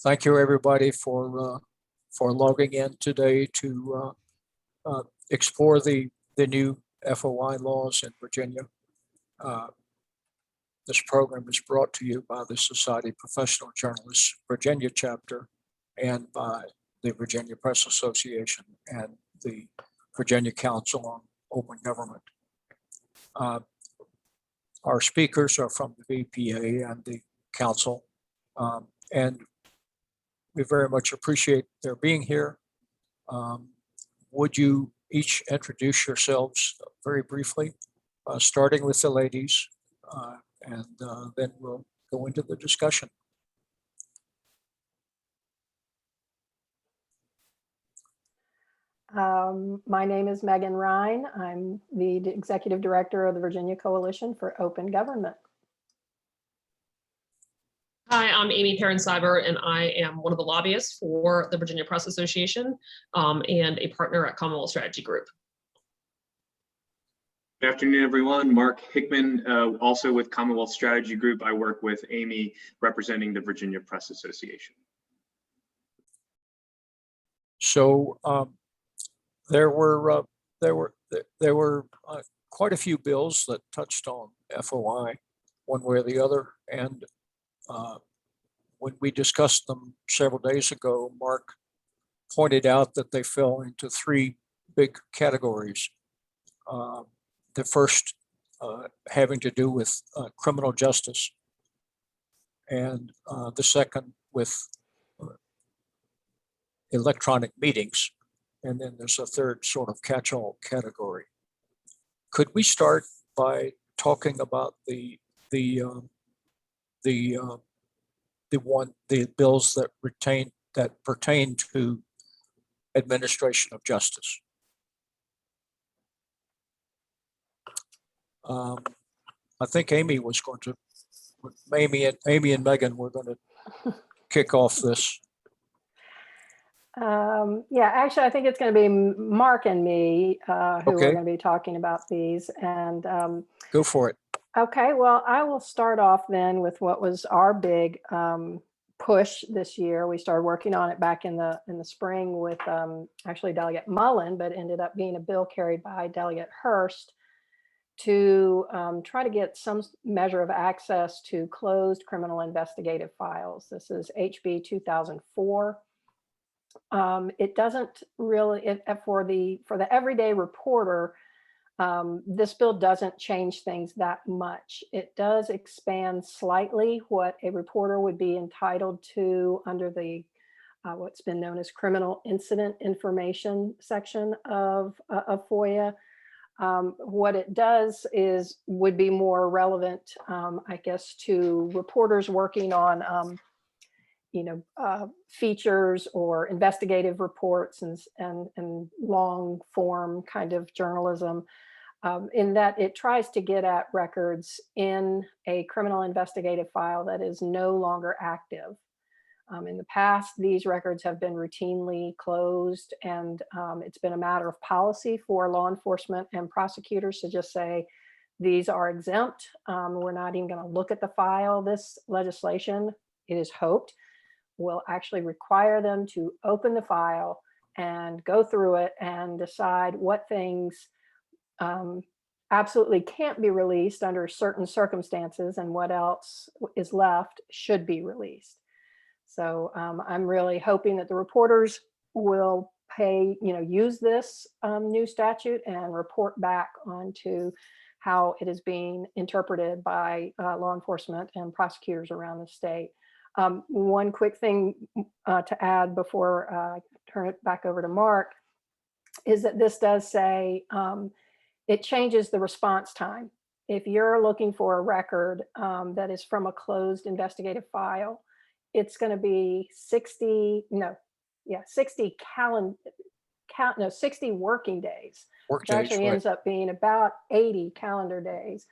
Thank you, everybody, for logging in today to explore the new FOI laws in Virginia. This program is brought to you by the Society of Professional Journalists Virginia Chapter and by the Virginia Press Association and the Virginia Council on Open Government. Our speakers are from the VPA and the Council, and we very much appreciate their being here. Would you each introduce yourselves very briefly, starting with the ladies, and then we'll go into the discussion. My name is Megan Rhyne. I'm the Executive Director of the Virginia Coalition for Open Government. Hi, I'm Aimee Perron Seibert, and I am one of the lobbyists for the Virginia Press Association and a partner at Commonwealth Strategy Group. Good afternoon, everyone. Mark Hickman, also with Commonwealth Strategy Group. I work with Aimee, representing the Virginia Press Association. So there were quite a few bills that touched on FOI one way or the other, and when we discussed them several days ago, Mark pointed out that they fell into three big categories. The first having to do with criminal justice, and the second with electronic meetings, and then there's a third sort of catch-all category. Could we start by talking about the bills that pertain to administration of justice? I think Aimee was going to, Aimee and Megan were going to kick off this. Yeah, actually, I think it's going to be Mark and me who are going to be talking about these. And go for it. Okay, well, I will start off then with what was our big push this year. We started working on it back in the spring with actually Delegate Mullen, but ended up being a bill carried by Delegate Hurst to try to get some measure of access to closed criminal investigative files. This is HB 2004. It doesn't really, for the everyday reporter, this bill doesn't change things that much. It does expand slightly what a reporter would be entitled to under the what's been known as criminal incident information section of FOIA. What it does would be more relevant, I guess, to reporters working on features or investigative reports and long form kind of journalism, in that it tries to get at records in a criminal investigative file that is no longer active. In the past, these records have been routinely closed, and it's been a matter of policy for law enforcement and prosecutors to just say, these are exempt. We're not even going to look at the file. This legislation, it is hoped, will actually require them to open the file and go through it and decide what things absolutely can't be released under certain circumstances and what else is left should be released. So I'm really hoping that the reporters will use this new statute and report back onto how it is being interpreted by law enforcement and prosecutors around the state. One quick thing to add before I turn it back over to Mark is that this does say it changes the response time. If you're looking for a record that is from a closed investigative file, it's going to be 60 working days, which actually ends up being about 80 calendar days,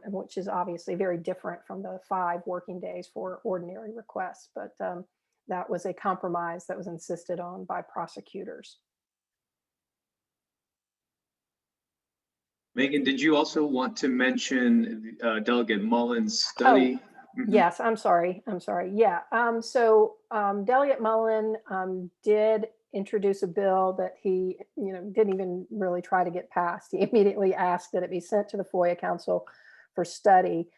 which is obviously very different from the 5 working days for ordinary requests. But that was a compromise that was insisted on by prosecutors. Megan, did you also want to mention Delegate Mullen's study? Yes, I'm sorry. Yeah. Delegate Mullen did introduce a bill that he, didn't even really try to get passed. He immediately asked that it be sent to the FOIA Council for study.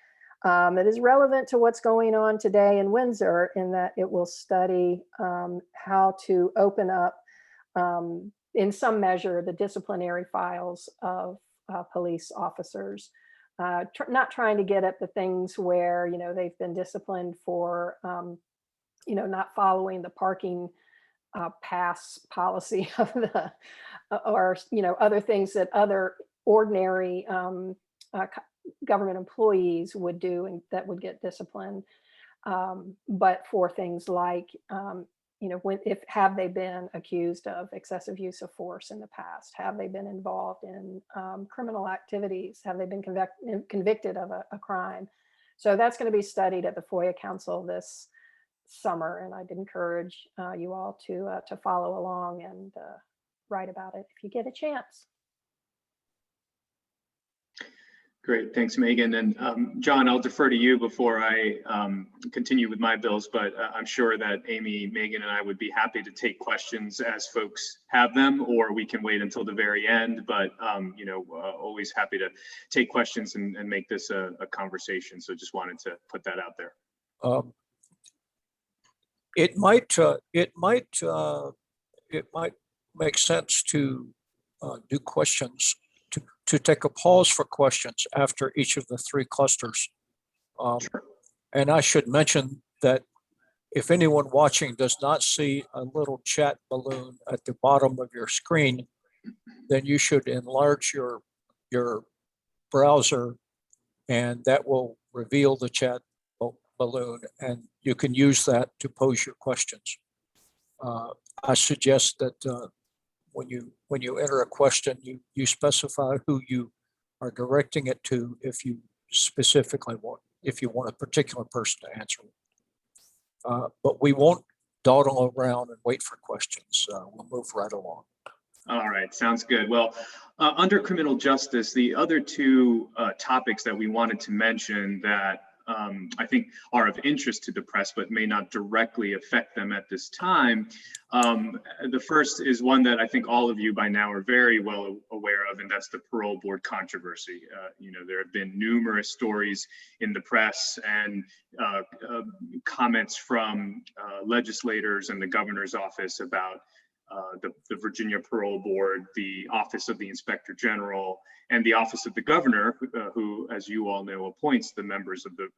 It is relevant to what's going on today in Windsor in that it will study how to open up, in some measure, the disciplinary files of police officers. Not trying to get at the things where, they've been disciplined for, not following the parking pass policy of the, or, other things that other ordinary government employees would do and that would get disciplined. But for things like, have they been accused of excessive use of force in the past? Have they been involved in criminal activities? Have they been convicted of a crime? So that's going to be studied at the FOIA Council this summer, and I'd encourage you all to follow along and write about it if you get a chance. Great, thanks, Megan. And John, I'll defer to you before I continue with my bills, but I'm sure that Aimee, Megan, and I would be happy to take questions as folks have them, or we can wait until the very end, but always happy to take questions and make this a conversation. So just wanted to put that out there. It might make sense to do questions, to take a pause for questions after each of the three clusters. Sure. And I should mention that if anyone watching does not see a little chat balloon at the bottom of your screen, then you should enlarge your browser, and that will reveal the chat balloon, and you can use that to pose your questions. I suggest that when you enter a question, you specify who you are directing it to if you specifically want a particular person to answer it. But we won't dawdle around and wait for questions. We'll move right along. All right, sounds good. Well, under criminal justice, the other two topics that we wanted to mention that I think are of interest to the press, but may not directly affect them at this time. The first is one that I think all of you by now are very well aware of, and that's the parole board controversy. There have been numerous stories in the press and comments from legislators and the governor's office about the Virginia Parole Board, the Office of the Inspector General, and the Office of the Governor, who, as you all know, appoints the members of the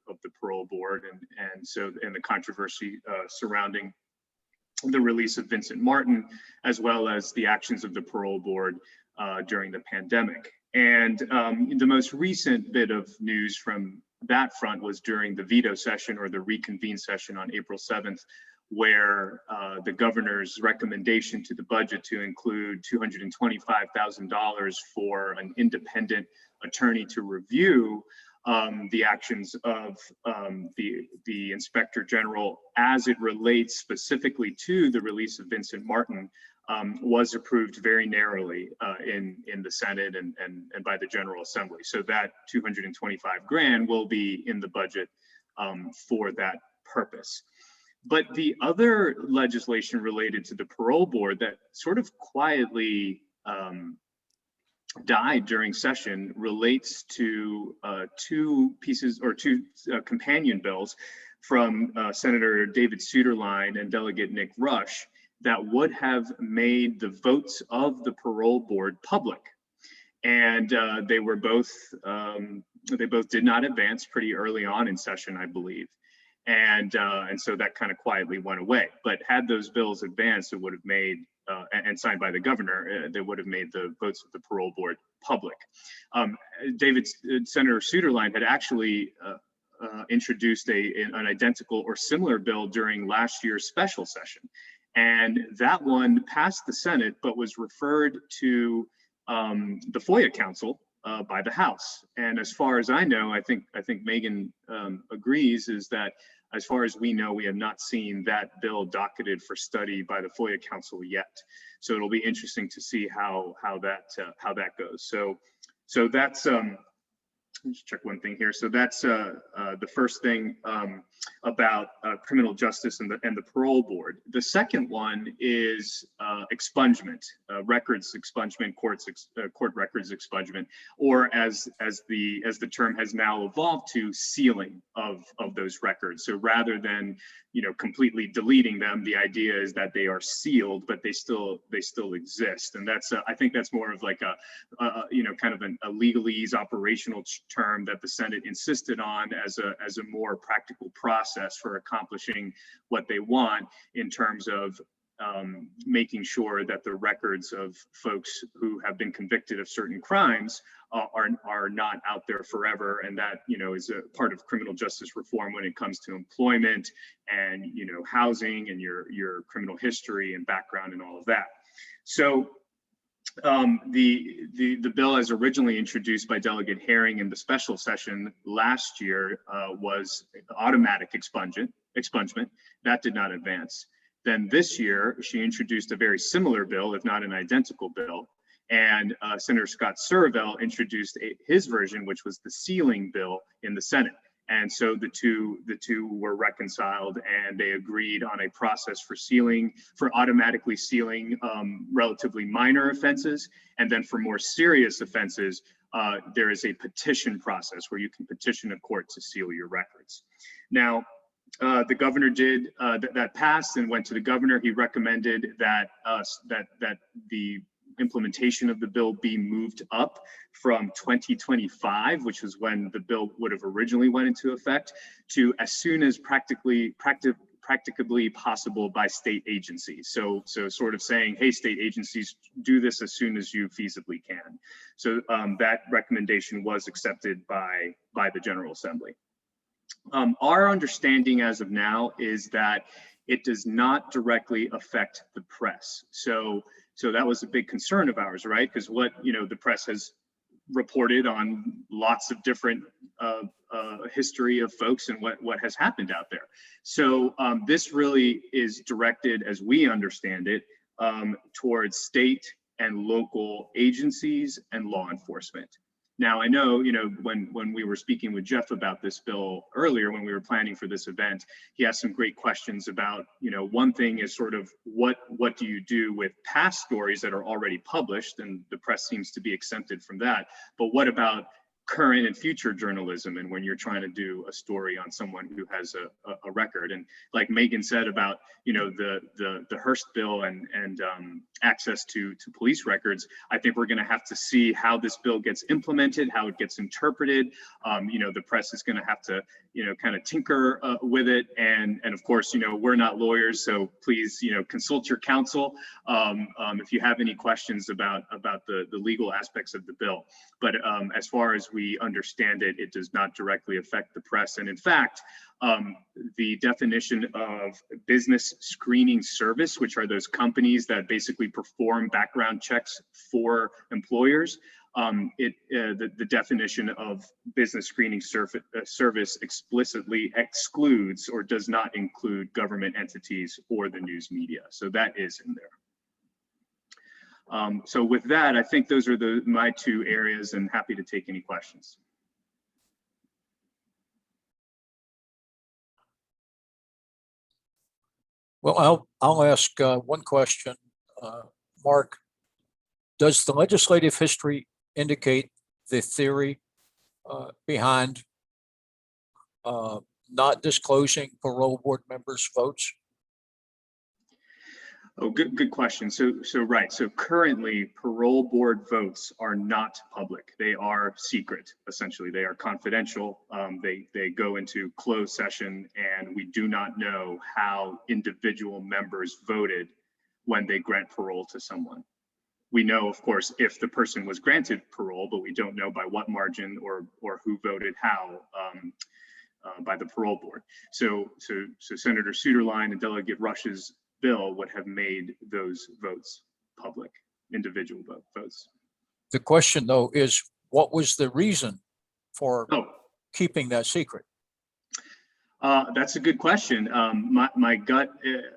Parole Board, and the controversy surrounding the release of Vincent Martin, as well as the actions of the Parole Board during the pandemic. And the most recent bit of news from that front was during the veto session, or the reconvene session on April 7th, where the governor's recommendation to the budget to include $225,000 for an independent attorney to review the actions of the Inspector General as it relates specifically to the release of Vincent Martin was approved very narrowly in the Senate and by the General Assembly. So that $225,000 will be in the budget for that purpose. But the other legislation related to the parole board that sort of quietly died during session relates to two companion bills from Senator David Suetterlein and Delegate Nick Rush that would have made the votes of the parole board public. And they both did not advance pretty early on in session, I believe. And so that kind of quietly went away. But had those bills advanced, it would have made, and signed by the governor, they would have made the votes of the parole board public. Senator Suetterlein had actually introduced an identical or similar bill during last year's special session. And that one passed the Senate, but was referred to the FOIA Council by the House. And as far as I know, I think Megan agrees, is that as far as we know, we have not seen that bill docketed for study by the FOIA Council yet. So it'll be interesting to see how that goes. So that's Let's check one thing here. So that's the first thing about criminal justice and the parole board. The second one is expungement, records expungement, court records expungement, or as the term has now evolved to, sealing of those records. So rather than completely deleting them, the idea is that they are sealed, but they still exist. And that's I think that's more of like a kind of a legalese operational term that the Senate insisted on as a more practical process for accomplishing what they want in terms of making sure that the records of folks who have been convicted of certain crimes are not out there forever, and that is a part of criminal justice reform when it comes to employment and housing and your criminal history and background and all of that. So the bill as originally introduced by Delegate Herring in the special session last year was automatic expungement. That did not advance. Then this year, she introduced a very similar bill, if not an identical bill. And Senator Scott Survell introduced his version, which was the sealing bill in the Senate. And so the two were reconciled, and they agreed on a process for automatically sealing relatively minor offenses. And then for more serious offenses, there is a petition process where you can petition a court to seal your records. Now, the governor did that passed and went to the governor. He recommended that the implementation of the bill be moved up from 2025, which was when the bill would have originally went into effect, to as soon as practicably possible by state agencies. So sort of saying, hey, state agencies, do this as soon as you feasibly can. So that recommendation was accepted by the General Assembly. Our understanding as of now is that it does not directly affect the press. So that was a big concern of ours, right? Because what the press has reported on lots of different history of folks and what has happened out there. So this really is directed, as we understand it, towards state and local agencies and law enforcement. Now, I know, when we were speaking with Jeff about this bill earlier, when we were planning for this event, he asked some great questions about, one thing is sort of what do you do with past stories that are already published, and the press seems to be exempted from that. But what about current and future journalism, and when you're trying to do a story on someone who has a record? And like Megan said about the Hearst bill and access to police records, I think we're going to have to see how this bill gets implemented, how it gets interpreted. The press is going to have to kind of tinker with it, and of course we're not lawyers, so please consult your counsel if you have any questions about the legal aspects of the bill. But as far as we understand it, it does not directly affect the press. And in fact, the definition of business screening service, which are those companies that basically perform background checks for employers, the definition of business screening service explicitly excludes or does not include government entities or the news media. So that is in there. So with that, I think those are my two areas, and happy to take any questions. Well, I'll ask one question. Mark, does the legislative history indicate the theory behind not disclosing parole board members' votes? Oh, good question. So right. So currently, parole board votes are not public. They are secret. Essentially, they are confidential. They go into closed session, and we do not know how individual members voted when they grant parole to someone. We know, of course, if the person was granted parole, but we don't know by what margin or who voted how by the parole board. So Senator Suderline and Delegate Rush's bill would have made those votes public, individual votes. The question, though, is what was the reason for keeping that secret? That's a good question. My gut,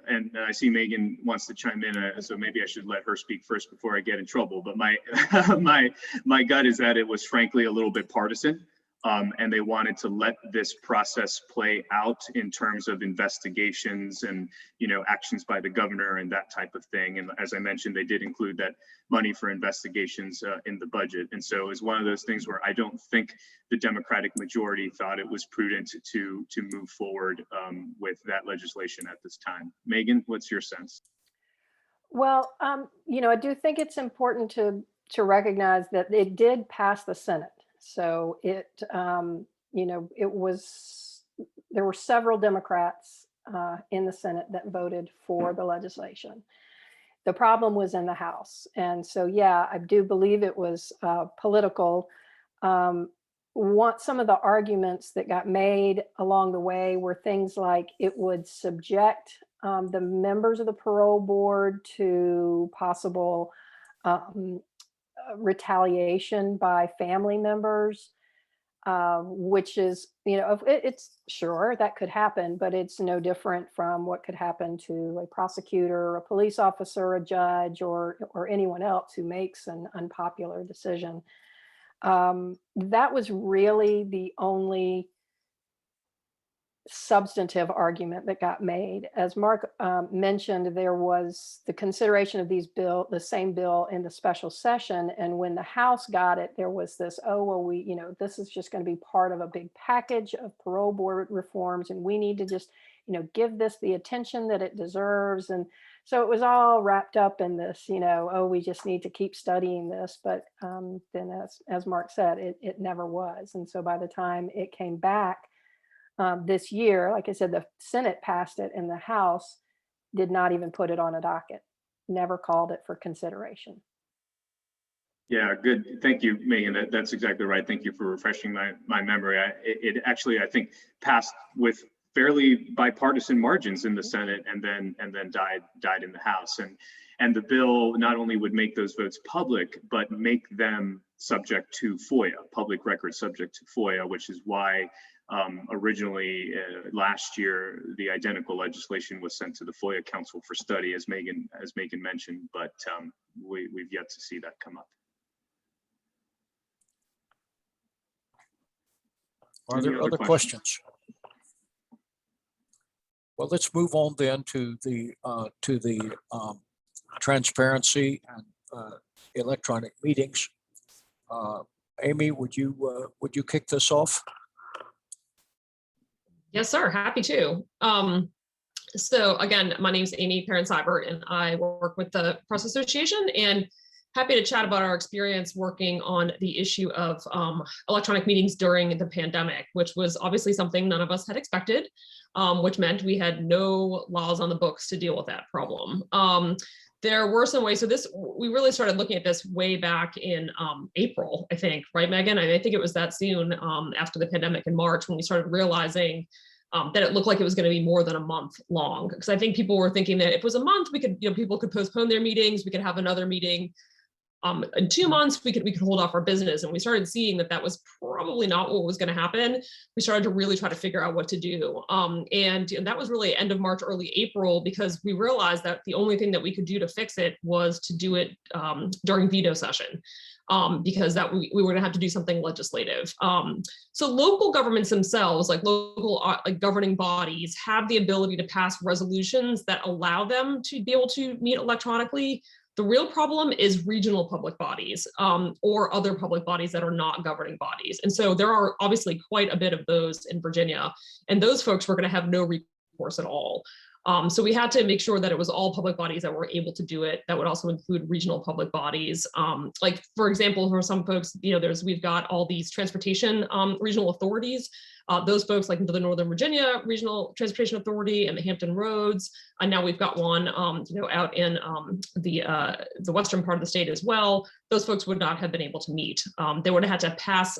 and I see Megan wants to chime in, so maybe I should let her speak first before I get in trouble. But my gut is that it was frankly a little bit partisan. And they wanted to let this process play out in terms of investigations and, you know, actions by the governor and that type of thing. And as I mentioned, they did include that money for investigations in the budget. And so it's one of those things where I don't think the Democratic majority thought it was prudent to move forward with that legislation at this time. Megan, what's your sense? Well, you know, I do think it's important to recognize that it did pass the Senate. So it, you know, there were several Democrats in the Senate that voted for the legislation. The problem was in the House. And so, yeah, I do believe it was political. Some of the arguments that got made along the way were things like it would subject the members of the parole board to possible retaliation by family members, which is, you know, it's sure that could happen, but it's no different from what could happen to a prosecutor, a police officer, a judge, or anyone else who makes an unpopular decision. That was really the only substantive argument that got made. As Mark mentioned, there was the consideration of the same bill in the special session. And when the House got it, there was this, oh, well, you know, this is just going to be part of a big package of parole board reforms. And we need to just, you know, give this the attention that it deserves. And so it was all wrapped up in this, you know, oh, we just need to keep studying this. But then as Mark said, it never was. And so by the time it came back, this year, like I said, the Senate passed it and the House did not even put it on a docket, never called it for consideration. Yeah, good. Thank you, Megan. That's exactly right. Thank you for refreshing my memory. It actually, I think, passed with fairly bipartisan margins in the Senate and then died in the House. And the bill not only would make those votes public, but make them subject to FOIA, public records subject to FOIA, which is why originally last year, the identical legislation was sent to the FOIA Council for study, as Megan mentioned, but we've yet to see that come up. Are there other questions? Well, let's move on then to the transparency and electronic meetings. Aimee, would you kick this off? Yes, sir. Happy to. So again, my name is Aimee Perron Seibert, and I work with the Press Association, and happy to chat about our experience working on the issue of electronic meetings during the pandemic, which was obviously something none of us had expected, which meant we had no laws on the books to deal with that problem. There were some ways. So we really started looking at this way back in April, I think, right, Megan? I think it was that soon after the pandemic in March when we started realizing that it looked like it was going to be more than a month long. Because I think people were thinking that if it was a month, we could, people could postpone their meetings, we could have another meeting. In 2 months, we could hold off our business. And we started seeing that was probably not what was going to happen. We started to really try to figure out what to do. And that was really end of March, early April, because we realized that the only thing that we could do to fix it was to do it during veto session, because that we were going to have to do something legislative. So local governments themselves, like local governing bodies, have the ability to pass resolutions that allow them to be able to meet electronically. The real problem is regional public bodies or other public bodies that are not governing bodies. And so there are obviously quite a bit of those in Virginia, and those folks were going to have no recourse at all. So we had to make sure that it was all public bodies that were able to do it. That would also include regional public bodies. Like, for example, for some folks, we've got all these transportation regional authorities. Those folks, like the Northern Virginia Regional Transportation Authority and the Hampton Roads, and now we've got one, out in the western part of the state as well. Those folks would not have been able to meet. They would have had to pass.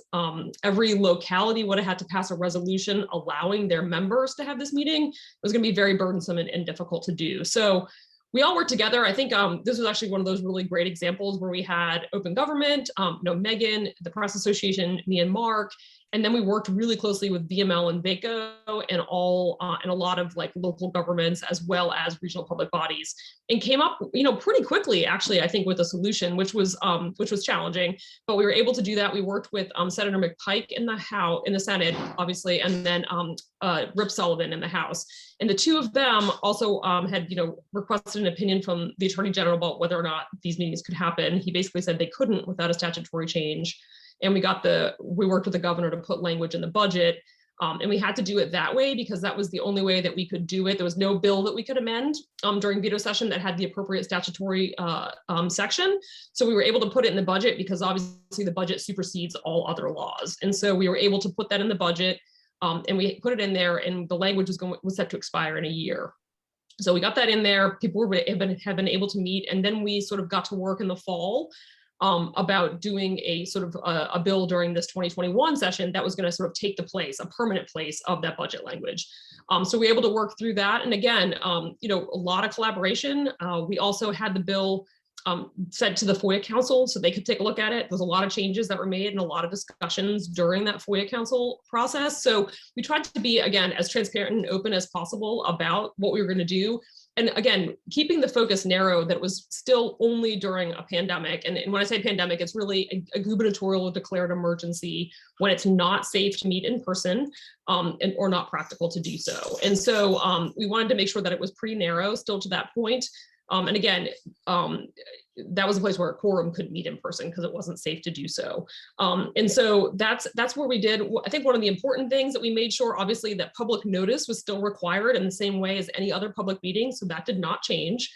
Every locality would have had to pass a resolution allowing their members to have this meeting. It was going to be very burdensome and difficult to do. So we all worked together. I think this was actually one of those really great examples where we had open government, Megan, the Press Association, me and Mark, And then we worked really closely with VML and VACO and and a lot of like local governments as well as regional public bodies, and came up, pretty quickly, actually, I think, with a solution, which was challenging, but we were able to do that. We worked with Senator McPike in the Senate, obviously, and then Rip Sullivan in the House. And the two of them also had, requested an opinion from the Attorney General about whether or not these meetings could happen. He basically said they couldn't without a statutory change. And we worked with the governor to put language in the budget. And we had to do it that way because that was the only way that we could do it. There was no bill that we could amend during veto session that had the appropriate statutory section. So we were able to put it in the budget because obviously the budget supersedes all other laws. And so we were able to put that in the budget, and we put it in there, and the language was set to expire in a year. So we got that in there. People have been able to meet, and then we sort of got to work in the fall about doing a sort of a bill during this 2021 session that was going to sort of take the place, a permanent place of that budget language. So we were able to work through that. And again, a lot of collaboration. We also had the bill sent to the FOIA Council so they could take a look at it. There's a lot of changes that were made and a lot of discussions during that FOIA Council process. So we tried to be, again, as transparent and open as possible about what we were going to do. And again, keeping the focus narrow, that was still only during a pandemic. And when I say pandemic, it's really a gubernatorial declared emergency when it's not safe to meet in person or not practical to do so. And so we wanted to make sure that it was pretty narrow still to that point. And again, that was a place where a quorum could meet in person because it wasn't safe to do so. And so that's where we did. I think one of the important things that we made sure, obviously, that public notice was still required in the same way as any other public meeting. So that did not change.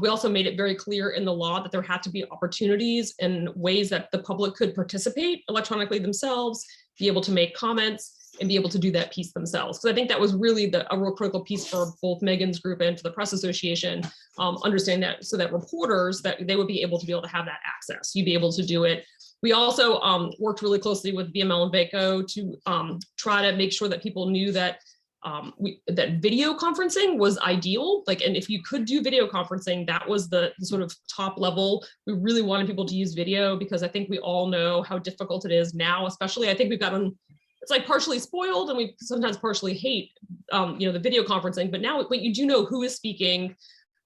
We also made it very clear in the law that there had to be opportunities and ways that the public could participate electronically themselves, be able to make comments, and be able to do that piece themselves. Because I think that was really a real critical piece for both Megan's group and for the Press Association, understand that so that reporters, that they would be able to have that access. You'd be able to do it. We also worked really closely with VML and VACO to try to make sure that people knew that that video conferencing was ideal. And if you could do video conferencing, that was the sort of top level. We really wanted people to use video because I think we all know how difficult it is now, especially I think we've gotten, it's like partially spoiled and we sometimes partially hate, the video conferencing, but now you do know who is speaking,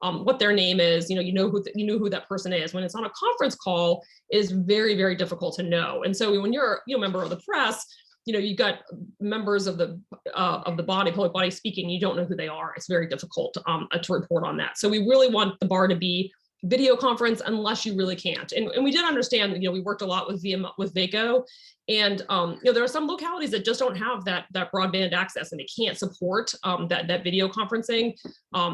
what their name is, you know who that person is. When it's on a conference call, is very, very difficult to know. And so when you're a member of the press, you've got members of the public body speaking, you don't know who they are. It's very difficult to report on that. So we really want the bar to be video conference unless you really can't. And we did understand, we worked a lot with VACO, and there are some localities that just don't have that broadband access and they can't support that video conferencing.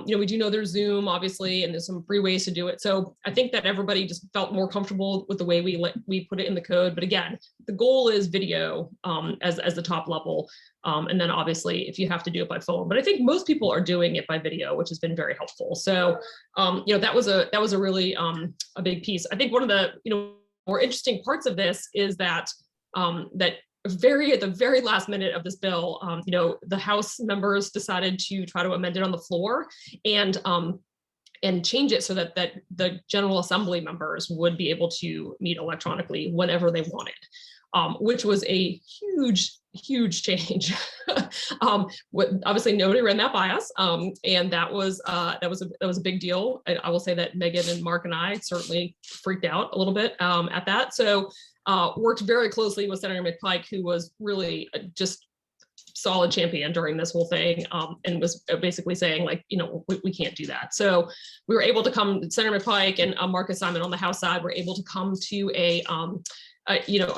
We do know there's Zoom, obviously, and there's some free ways to do it. So I think that everybody just felt more comfortable with the way we put it in the code. But again, the goal is video as the top level. And then obviously if you have to do it by phone, but I think most people are doing it by video, which has been very helpful. So, that was a really a big piece. I think one of the, more interesting parts of this is that, at the very last minute of this bill, the House members decided to try to amend it on the floor and change it so that the General Assembly members would be able to meet electronically whenever they wanted, which was a huge change. Obviously nobody ran that by us. And that was a big deal. I will say that Megan and Mark and I certainly freaked out a little bit at that. So worked very closely with Senator McPike, who was really just solid champion during this whole thing, and was basically saying we can't do that. So we were able to come, Senator McPike and Marcus Simon on the House side were able to come to a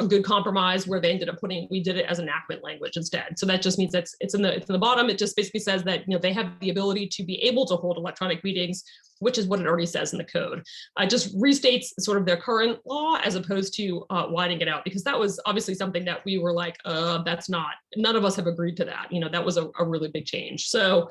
good compromise where they ended up we did it as enactment language instead. So that just means that it's in the bottom. It just basically says that, they have the ability to be able to hold electronic meetings, which is what it already says in the code. It just restates sort of their current law as opposed to widening it out, because that was obviously something that we were like, none of us have agreed to that. That was a really big change. So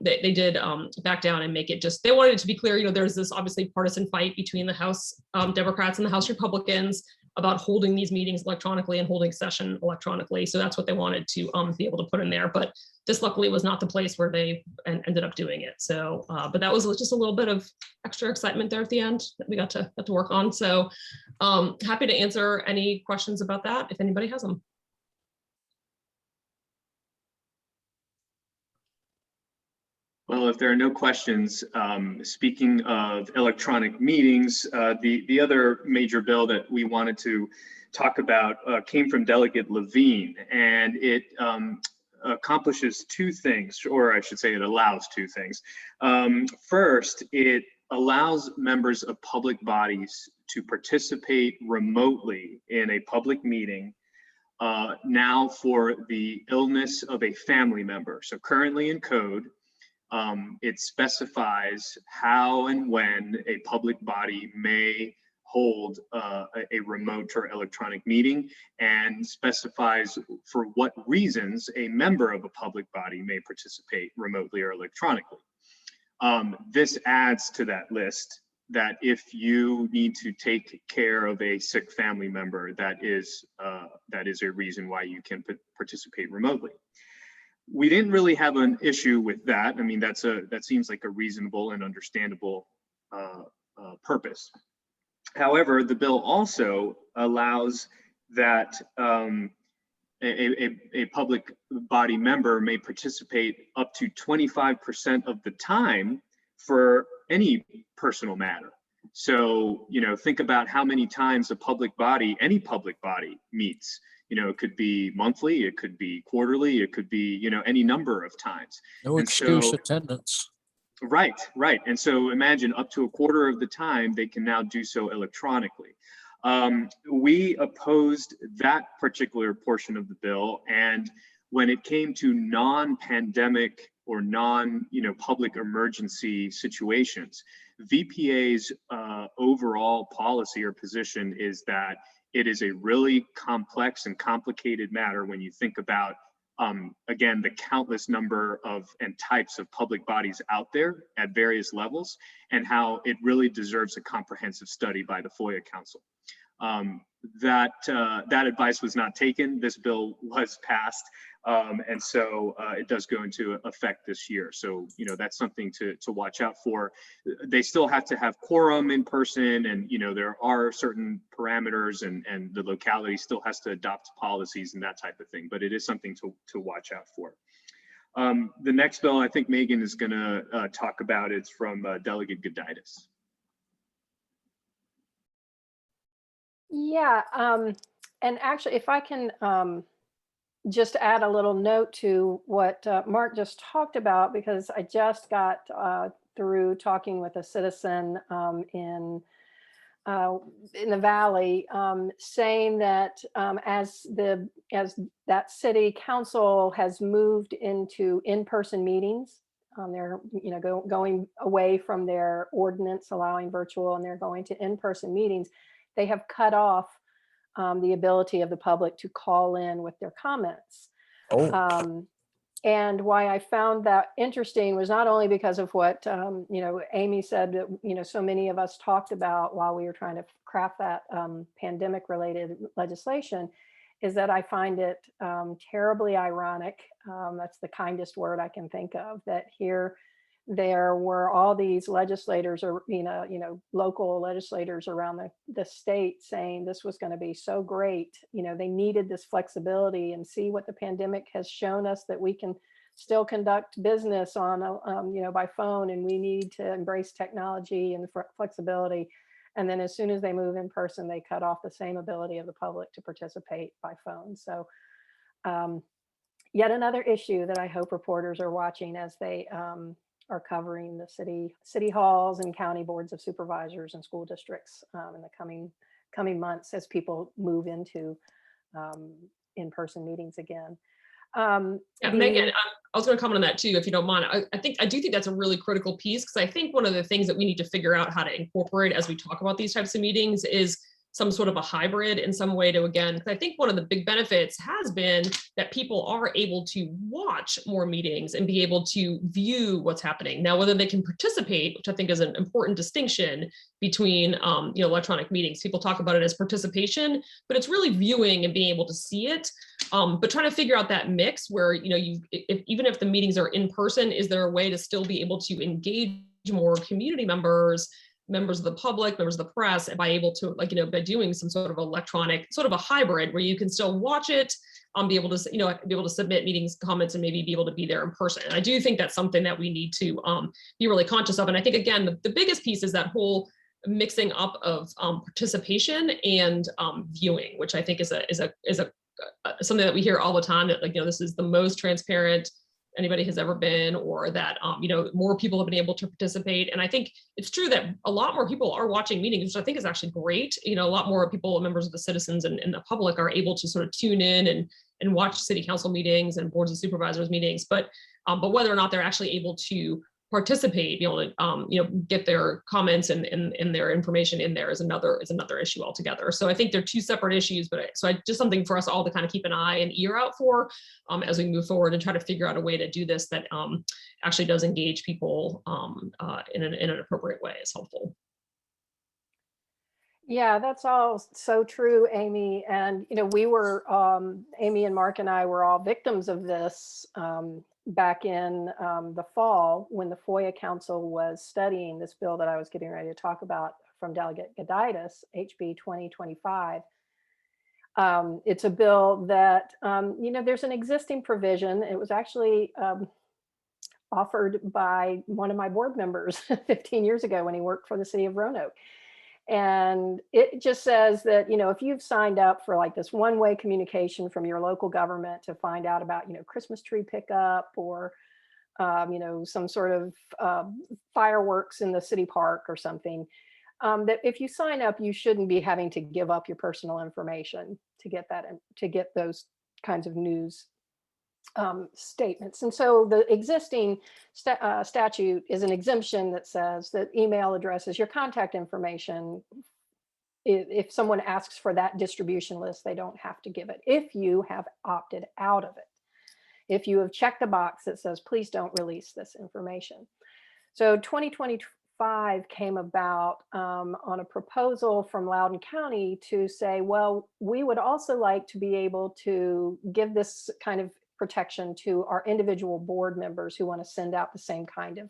they did back down and make it they wanted it to be clear, there's this obviously partisan fight between the House Democrats and the House Republicans about holding these meetings electronically and holding session electronically. So that's what they wanted to be able to put in there. But this luckily was not the place where they ended up doing it. So, but that was just a little bit of extra excitement there at the end that we got to work on. So happy to answer any questions about that if anybody has them. Well, if there are no questions, speaking of electronic meetings, the other major bill that we wanted to talk about came from Delegate Levine, and it accomplishes two things, or I should say it allows two things. First, it allows members of public bodies to participate remotely in a public meeting now for the illness of a family member. So currently in code, it specifies how and when a public body may hold a remote or electronic meeting, and specifies for what reasons a member of a public body may participate remotely or electronically. This adds to that list that if you need to take care of a sick family member, that is a reason why you can participate remotely. We didn't really have an issue with that. I mean, that seems like a reasonable and understandable purpose. However, the bill also allows that a public body member may participate up to 25% of the time for any personal matter. So, think about how many times any public body meets. It could be monthly, it could be quarterly, it could be, any number of times. No excuse attendance. Right. And so imagine up to a quarter of the time they can now do so electronically. We opposed that particular portion of the bill, and when it came to non-pandemic or public emergency situations, VPA's overall policy or position is that it is a really complex and complicated matter when you think about again, the countless number of and types of public bodies out there at various levels, and how it really deserves a comprehensive study by the FOIA Council. That advice was not taken. This bill was passed, and so it does go into effect this year. So that's something to watch out for. They still have to have quorum in person, and there are certain parameters, and the locality still has to adopt policies and that type of thing. But it is something to watch out for. The next bill I think Megan is going to talk about. It's from Delegate Goditis. Yeah, and actually, if I can just add a little note to what Mark just talked about, because I just got through talking with a citizen in the Valley, saying that as that city council has moved into in-person meetings, they're going away from their ordinance allowing virtual, and they're going to in-person meetings. They have cut off the ability of the public to call in with their comments. And why I found that interesting was not only because of what Aimee said that so many of us talked about while we were trying to craft that pandemic-related legislation, is that I find it terribly ironic. That's the kindest word I can think of. That there were all these legislators, or local legislators around the state, saying this was going to be so great. They needed this flexibility, and see what the pandemic has shown us, that we can still conduct business on by phone, and we need to embrace technology and flexibility. And then as soon as they move in person, they cut off the same ability of the public to participate by phone. So yet another issue that I hope reporters are watching as they are covering the city halls and county boards of supervisors and school districts in the coming months, as people move into in-person meetings again. Megan, I was going to comment on that too, if you don't mind. I do think that's a really critical piece, because I think one of the things that we need to figure out how to incorporate as we talk about these types of meetings is some sort of a hybrid in some way to, again, because I think one of the big benefits has been that people are able to watch more meetings and be able to view what's happening. Now, whether they can participate, which I think is an important distinction between electronic meetings. People talk about it as participation, but it's really viewing and being able to see it. But trying to figure out that mix where, even if the meetings are in person, is there a way to still be able to engage more community members of the public, members of the press, and by able to, by doing some sort of electronic, sort of a hybrid where you can still watch it, be able to, be able to submit meetings, comments, and maybe be able to be there in person. And I do think that's something that we need to be really conscious of. And I think, again, the biggest piece is that whole mixing up of participation and viewing, which I think is something that we hear all the time, that this is the most transparent anybody has ever been, or that more people have been able to participate. And I think it's true that a lot more people are watching meetings, which I think is actually great. A lot more people, members of the citizens and the public, are able to sort of tune in and watch city council meetings and boards of supervisors meetings. But whether or not they're actually able to participate, be able to get their comments and their information in there is another issue altogether. So I think they're two separate issues, but just something for us all to kind of keep an eye and ear out for as we move forward and try to figure out a way to do this that actually does engage people in an appropriate way is helpful. Yeah, that's all so true, Aimee. And, we were, Aimee and Mark and I were all victims of this back in the fall when the FOIA Council was studying this bill that I was getting ready to talk about from Delegate Goditis, HB 2025. It's a bill that, there's an existing provision. It was actually offered by one of my board members 15 years ago when he worked for the city of Roanoke. And it just says that, if you've signed up for like this one-way communication from your local government to find out about, Christmas tree pickup or, some sort of fireworks in the city park or something, that if you sign up, you shouldn't be having to give up your personal information to get those kinds of news statements. And so the existing statute is an exemption that says that email addresses, your contact information, if someone asks for that distribution list, they don't have to give it if you have opted out of it. If you have checked the box that says, please don't release this information. So 2025 came about on a proposal from Loudoun County to say, well, we would also like to be able to give this kind of protection to our individual board members who want to send out the same kind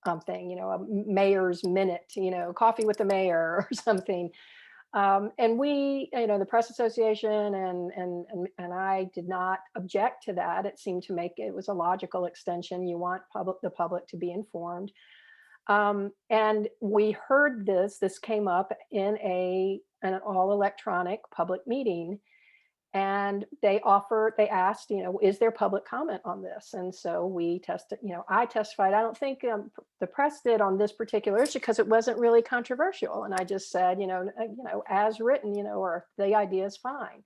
of thing, a mayor's minute, coffee with the mayor or something. And we, the Press Association and I did not object to that. It seemed to it was a logical extension. You want the public to be informed. And we heard this came up in an all electronic public meeting. And they asked, is there public comment on this? And so we tested, I testified. I don't think the press did on this particular issue because it wasn't really controversial. And I just said, as written, or the idea is fine.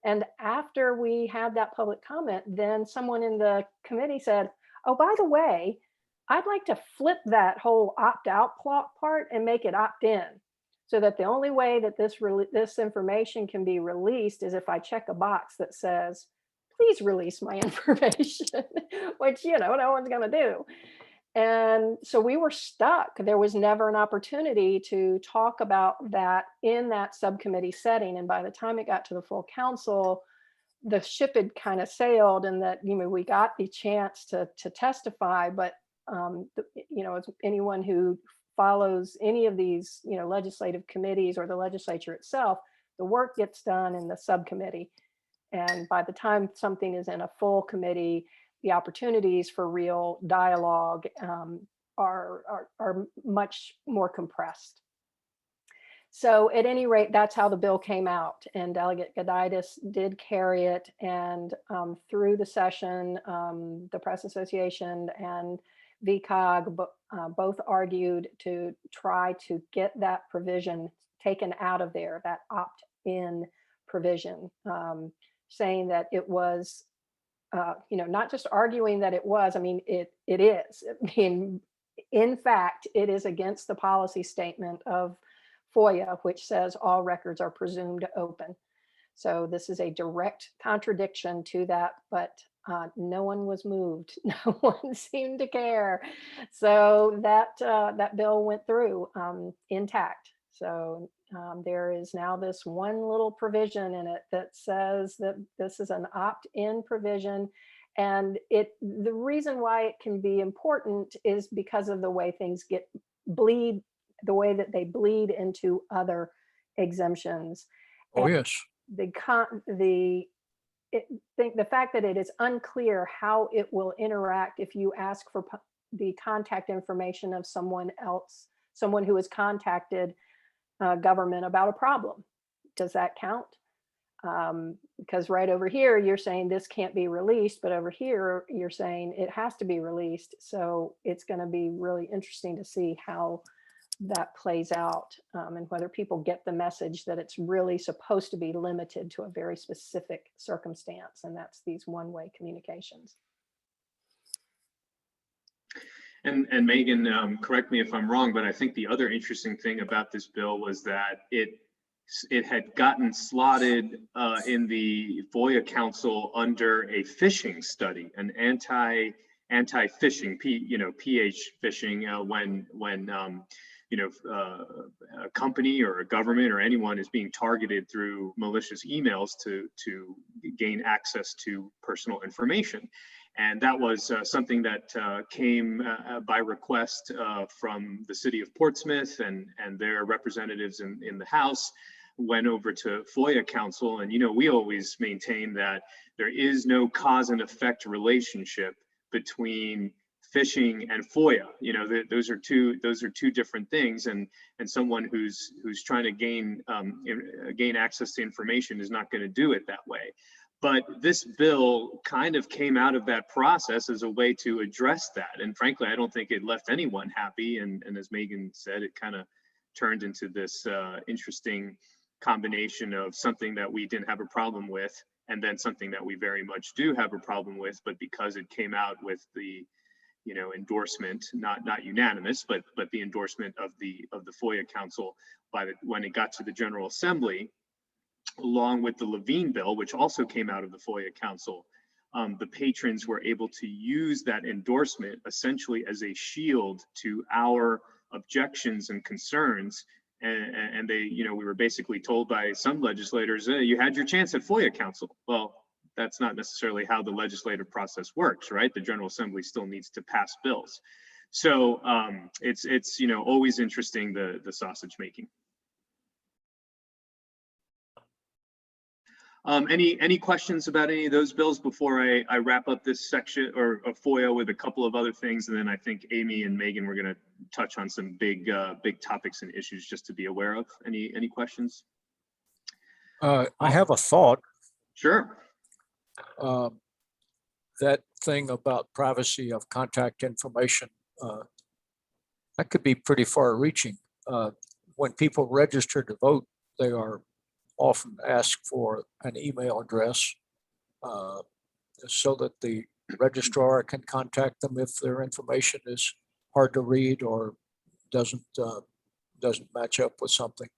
And after we had that public comment, then someone in the committee said, oh, by the way, I'd like to flip that whole opt-out part and make it opt-in. So that the only way that this information can be released is if I check a box that says, please release my information, which, no one's going to do. And so we were stuck. There was never an opportunity to talk about that in that subcommittee setting. And by the time it got to the full council, the ship had kind of sailed, and that, we got the chance to testify. But, as anyone who follows any of these, legislative committees or the legislature itself, the work gets done in the subcommittee. And by the time something is in a full committee, the opportunities for real dialogue are much more compressed. So at any rate, that's how the bill came out. And Delegate Goditis did carry it. And through the session, the Press Association and VCOG both argued to try to get that provision taken out of there, that opt-in provision, saying that it was, not just arguing that it was, it is. In fact, it is against the policy statement of FOIA, which says all records are presumed open. So this is a direct contradiction to that, but no one was moved. No one seemed to care. So that bill went through intact. So there is now this one little provision in it that says that this is an opt-in provision. And the reason why it can be important is because of the way things bleed, the way that they bleed into other exemptions. Oh, And yes. the think the fact that it is unclear how it will interact if you ask for the contact information of someone else, someone who has contacted government about a problem. Does that count? Because right over here, you're saying this can't be released, but over here, you're saying it has to be released. So it's going to be really interesting to see how that plays out, and whether people get the message that it's really supposed to be limited to a very specific circumstance, and that's these one-way communications. And Megan, correct me if I'm wrong, but I think the other interesting thing about this bill was that it had gotten slotted in the FOIA Council under a phishing study, an anti-phishing, PH phishing, when a company or a government or anyone is being targeted through malicious emails to gain access to personal information. And that was something that came by request from the city of Portsmouth, and their representatives in the House went over to FOIA Council. And, we always maintain that there is no cause and effect relationship between phishing and FOIA. Those are two different things, and someone who's trying to gain access to information is not going to do it that way. But this bill kind of came out of that process as a way to address that. And frankly, I don't think it left anyone happy. And as Megan said, it kind of turned into this interesting combination of something that we didn't have a problem with, and then something that we very much do have a problem with. But because it came out with the endorsement, not unanimous, but the endorsement of the FOIA Council when it got to the General Assembly, along with the Levine bill, which also came out of the FOIA Council, the patrons were able to use that endorsement essentially as a shield to our objections and concerns. And they, we were basically told by some legislators, you had your chance at FOIA Council. Well, that's not necessarily how the legislative process works, right? The General Assembly still needs to pass bills. So it's always interesting, the sausage making. Any questions about any of those bills before I wrap up this section or FOIA with a couple of other things, and then I think Aimee and Megan, we're going to touch on some big topics and issues just to be aware of. Any questions? I have a thought. Sure. That thing about privacy of contact information, that could be pretty far-reaching. When people register to vote, they are often asked for an email address so that the registrar can contact them if their information is hard to read or doesn't match up with something.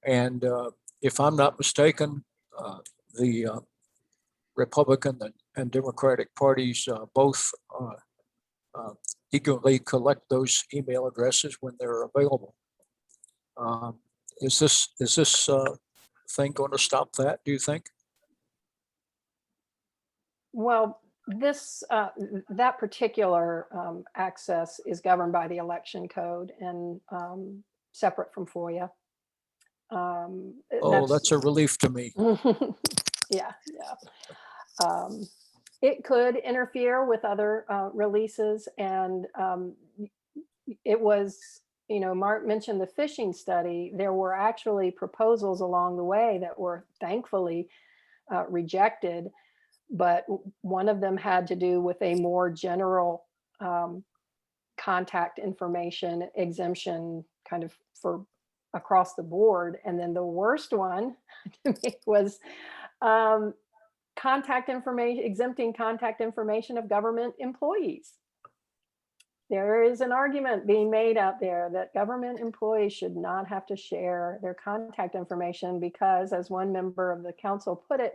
And if I'm not mistaken, the Republican and Democratic parties both eagerly collect those email addresses when they're available. Is this thing going to stop that, do you think? Well, this that particular access is governed by the election code and separate from FOIA. That's a relief to me. Yeah. It could interfere with other releases, and it was, Mark mentioned the phishing study. There were actually proposals along the way that were thankfully rejected, but one of them had to do with a more general contact information exemption kind of for across the board. And then the worst one to me was contact information, exempting contact information of government employees. There is an argument being made out there that government employees should not have to share their contact information because, as one member of the council put it,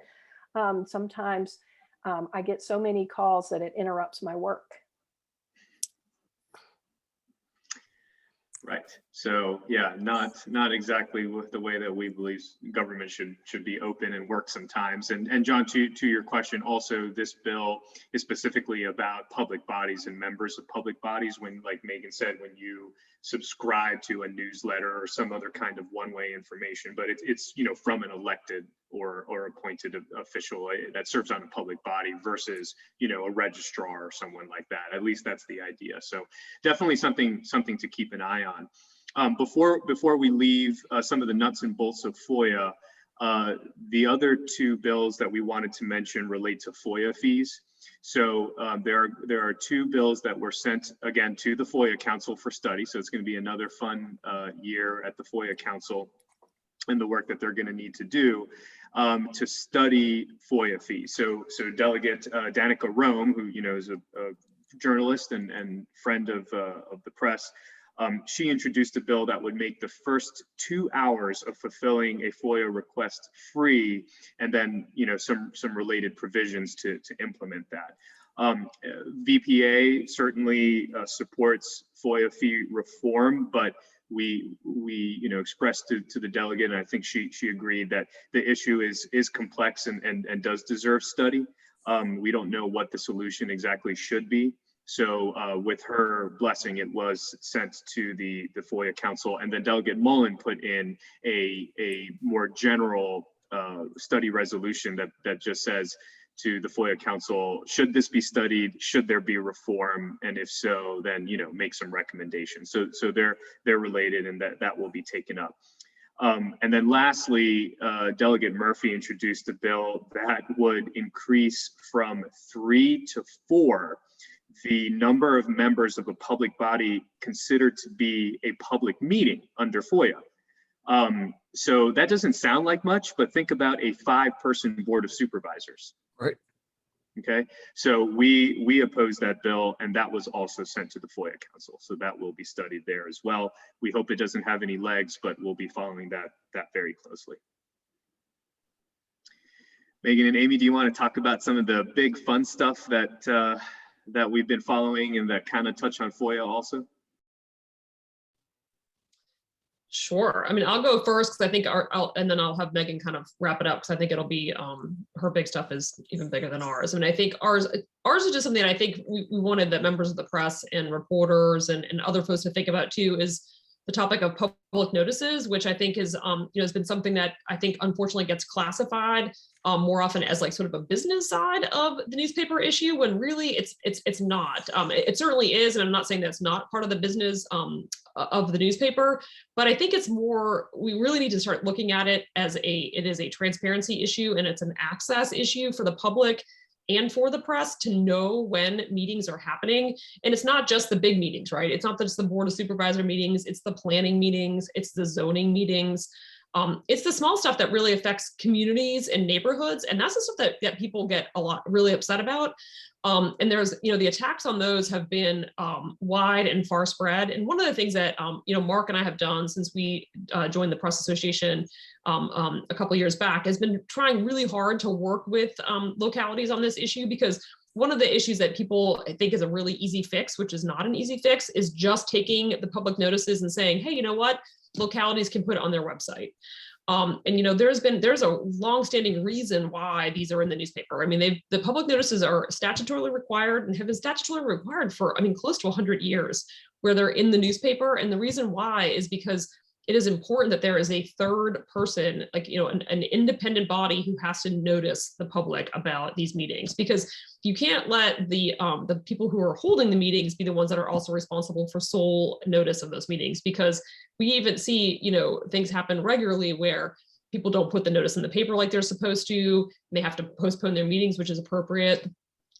sometimes I get so many calls that it interrupts my work. Right. So yeah, not exactly with the way that we believe government should be open and work sometimes. And John, to your question, also this bill is specifically about public bodies and members of public bodies. When, like Megan said, when you subscribe to a newsletter or some other kind of one-way information, but it's from an elected or appointed official that serves on a public body versus, you know, a registrar or someone like that. At least that's the idea. So definitely something to keep an eye on. Before we leave some of the nuts and bolts of FOIA, the other two bills that we wanted to mention relate to FOIA fees. So there are two bills that were sent again to the FOIA Council for study. So it's going to be another fun year at the FOIA Council and the work that they're going to need to do to study FOIA fees. So Delegate Danica Rome, who, you know, is a journalist and friend of the press, she introduced a bill that would make the first 2 hours of fulfilling a FOIA request free, and then, you know, some related provisions to implement that. VPA certainly supports FOIA fee reform, but we you know, expressed to the delegate, and I think she agreed that the issue is complex and does deserve study. We don't know what the solution exactly should be. So with her blessing, it was sent to the FOIA Council, and then Delegate Mullen put in a more general study resolution that just says to the FOIA Council, should this be studied? Should there be reform? And if so, then, you know, make some recommendations. So they're related, and that will be taken up. And then lastly, Delegate Murphy introduced a bill that would increase from 3 to 4 the number of members of a public body considered to be a public meeting under FOIA. So that doesn't sound like much, but think about a 5-person board of supervisors. Right. Okay, so we oppose that bill, and that was also sent to the FOIA Council. So that will be studied there as well. We hope it doesn't have any legs, but we'll be following that very closely. Megan and Amy, do you want to talk about some of the big fun stuff that we've been following and that kind of touch on FOIA also? Sure. I mean, I'll go first because I think and then I'll have Megan kind of wrap it up because I think it'll be her big stuff is even bigger than ours. I mean, I think ours is just something that I think we wanted that members of the press and reporters and other folks to think about too, is the topic of public notices, which I think is, you know, has been something that I think unfortunately gets classified more often as like sort of a business side of the newspaper issue, when really it's not. It certainly is, and I'm not saying that's not part of the business of the newspaper, but I think it's more, we really need to start looking at it as it is a transparency issue, and it's an access issue for the public and for the press to know when meetings are happening. And it's not just the big meetings, right? It's not just the board of supervisor meetings, it's the planning meetings, it's the zoning meetings. It's the small stuff that really affects communities and neighborhoods. And that's the stuff that people get really upset about. And there's, you know, the attacks on those have been wide and far spread. And one of the things that, you know, Mark and I have done since we joined the Press Association a couple of years back has been trying really hard to work with localities on this issue, because one of the issues that people think is a really easy fix, which is not an easy fix, is just taking the public notices and saying, hey, you know what, localities can put it on their website. And, you know, there's a longstanding reason why these are in the newspaper. I mean, the public notices are statutorily required and have been statutorily required for, I mean, close to 100 years where they're in the newspaper. And the reason why is because it is important that there is a third person, like, you know, an independent body who has to notice the public about these meetings, because you can't let the people who are holding the meetings be the ones that are also responsible for sole notice of those meetings, because we even see, you know, things happen regularly where people don't put the notice in the paper like they're supposed to. They have to postpone their meetings, which is appropriate.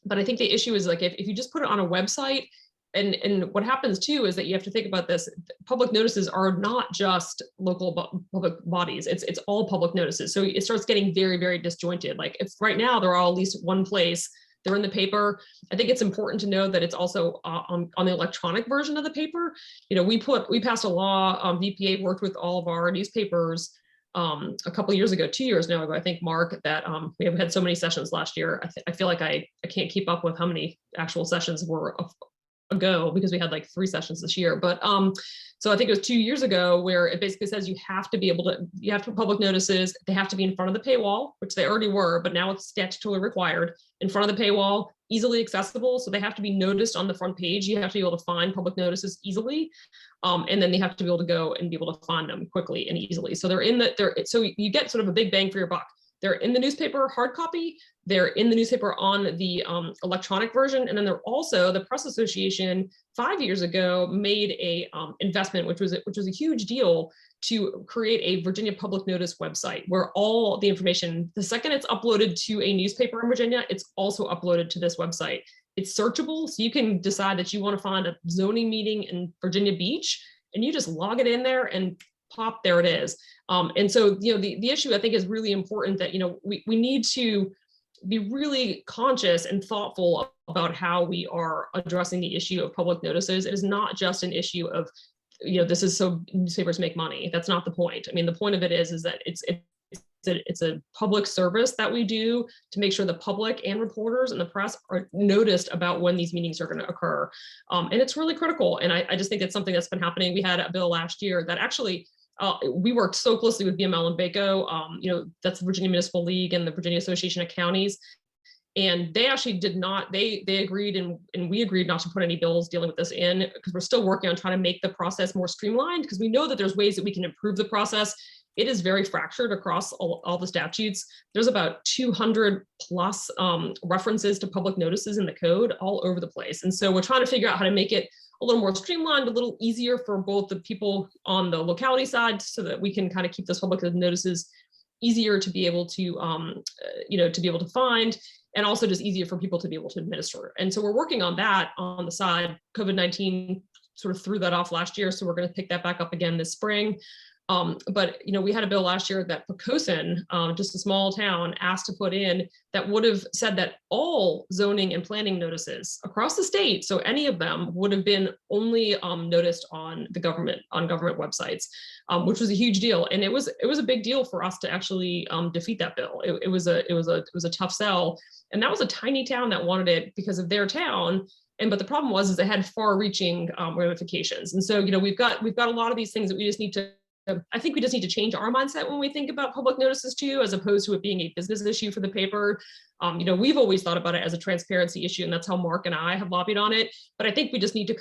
But I think the issue is, like, if you just put it on a website, and what happens too is that you have to think about this. Public notices are not just local public bodies. It's all public notices. So it starts getting very, very disjointed. Like, if right now they're all at least one place, they're in the paper. I think it's important to know that it's also on the electronic version of the paper. You know, we passed a law, VPA worked with all of our newspapers a couple of years ago, 2 years now ago, I think, Mark, that we have had so many sessions last year. I feel like I can't keep up with how many actual sessions were ago, because we had like 3 sessions this year. But so I think it was 2 years ago, where it basically says you have to put public notices. They have to be in front of the paywall, which they already were, but now it's statutorily required, in front of the paywall, easily accessible. So they have to be noticed on the front page. You have to be able to find public notices easily. And then they have to be able to go and be able to find them quickly and easily. So so you get sort of a big bang for your buck. They're in the newspaper hard copy, they're in the newspaper on the electronic version, and then they're also, the Press Association 5 years ago made a investment, which was a huge deal, to create a Virginia public notice website where all the information, the second it's uploaded to a newspaper in Virginia, it's also uploaded to this website. It's searchable, so you can decide that you want to find a zoning meeting in Virginia Beach, and you just log it in there and pop, there it is. And so, you know, the issue I think is really important, that, you know, we need to be really conscious and thoughtful about how we are addressing the issue of public notices. It is not just an issue of, you know, this is so newspapers make money. That's not the point. I mean, the point of it is that it's a public service that we do to make sure the public and reporters and the press are noticed about when these meetings are going to occur. And it's really critical. And I just think it's something that's been happening. We had a bill last year that actually, we worked so closely with BML and BACO, you know, that's the Virginia Municipal League and the Virginia Association of Counties. And they actually did not, they agreed and we agreed not to put any bills dealing with this in, because we're still working on trying to make the process more streamlined, because we know that there's ways that we can improve the process. It is very fractured across all the statutes. There's about 200 plus references to public notices in the code all over the place. And so we're trying to figure out how to make it a little more streamlined, a little easier for both the people on the locality side, so that we can kind of keep those public notices easier to be able to, you know, to be able to find, and also just easier for people to be able to administer. And so we're working on that on the side. COVID-19 sort of threw that off last year, so we're going to pick that back up again this spring. But, you know, we had a bill last year that Poquoson, just a small town, asked to put in that would have said that all zoning and planning notices across the state, so any of them, would have been only noticed on the government websites, which was a huge deal. And it was a big deal for us to actually defeat that bill. It was a tough sell, and that was a tiny town that wanted it because of their town. But the problem was they had far-reaching ramifications. And so, you know, we've got a lot of these things that we just need to. I think we just need to change our mindset when we think about public notices too, as opposed to it being a business issue for the paper. You know, we've always thought about it as a transparency issue, and that's how Mark and I have lobbied on it. But I think we just need to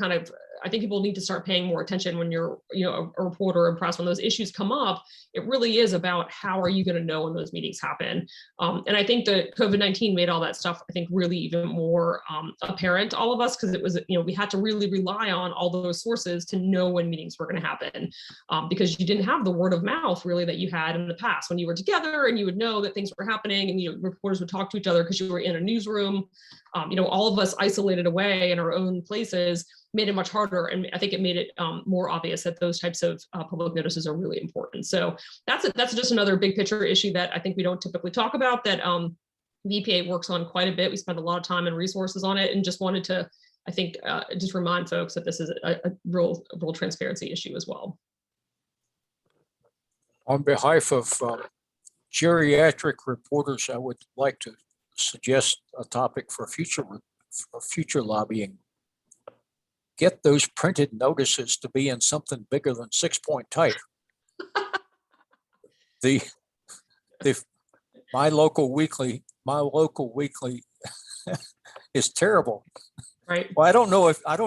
I think people need to start paying more attention when you're, you know, a reporter and press, when those issues come up. It really is about how are you going to know when those meetings happen. And I think that COVID-19 made all that stuff, I think, really even more apparent to all of us, because it was, you know, we had to really rely on all those sources to know when meetings were going to happen, because you didn't have the word of mouth really that you had in the past when you were together and you would know that things were happening, and, you know, reporters would talk to each other because you were in a newsroom. You know, all of us isolated away in our own places made it much harder. And I think it made it more obvious that those types of public notices are really important. So that's just another big picture issue that I think we don't typically talk about, that the EPA works on quite a bit. We spend a lot of time and resources on it, and just wanted to, I think, just remind folks that this is a real transparency issue as well. On behalf of geriatric reporters, I would like to suggest a topic for future lobbying. Get those printed notices to be in something bigger than 6-point type. My local weekly is terrible. Right. Well, I don't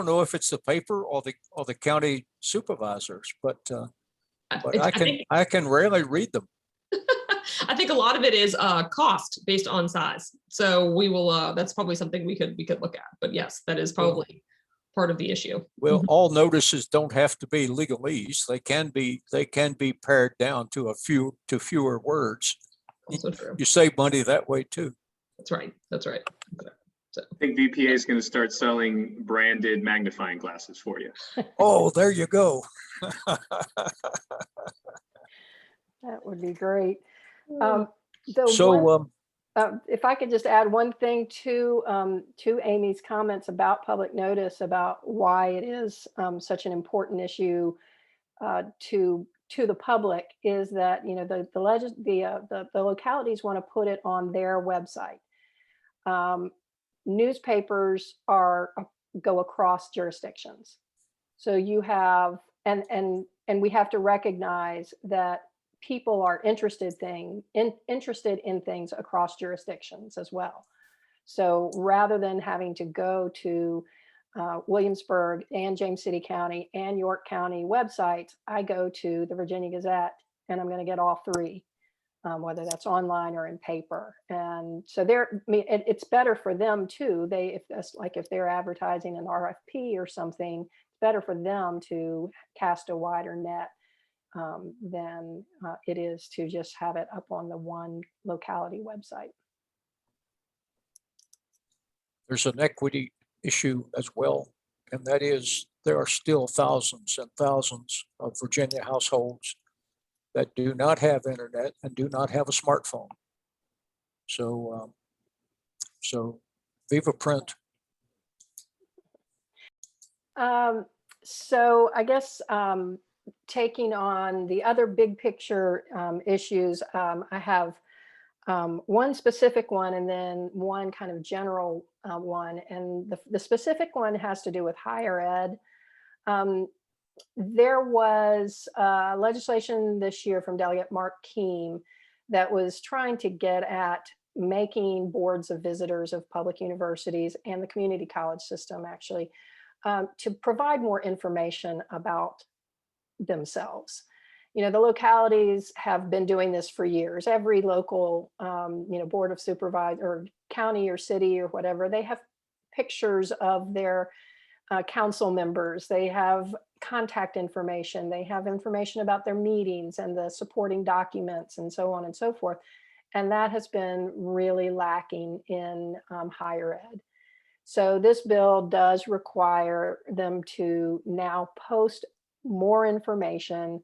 know if it's the paper or the county supervisors, but I can rarely read them. I think a lot of it is cost based on size. So we will, that's probably something we could look at. But yes, that is probably part of the issue. Well, all notices don't have to be legalese. They can be pared down to fewer words. Also true. You save money that way too. That's right. So. I think VPA is going to start selling branded magnifying glasses for you. Oh, there you go. That would be great. If I could just add one thing to Aimee's comments about public notice, about why it is such an important issue to the public, is that, you know, the localities want to put it on their website. Newspapers go across jurisdictions, so you have and we have to recognize that people are interested in things across jurisdictions as well. So rather than having to go to Williamsburg and James City County and York County websites, I go to the Virginia Gazette, and I'm going to get all three. whether that's online or in paper. And so it's better for them too. If that's like if they're advertising an RFP or something, it's better for them to cast a wider net than it is to just have it up on the one locality website. There's an equity issue as well, and that is there are still thousands and thousands of Virginia households that do not have internet and do not have a smartphone. So, Viva Print. So I guess taking on the other big picture issues, I have one specific one and then one kind of general one. And the specific one has to do with higher ed. There was legislation this year from Delegate Mark Keem that was trying to get at making boards of visitors of public universities and the community college system actually to provide more information about themselves. You know, the localities have been doing this for years. Every local, board of supervisors or county or city or whatever, they have pictures of their council members. They have contact information. They have information about their meetings and the supporting documents and so on and so forth. And that has been really lacking in higher ed. So this bill does require them to now post more information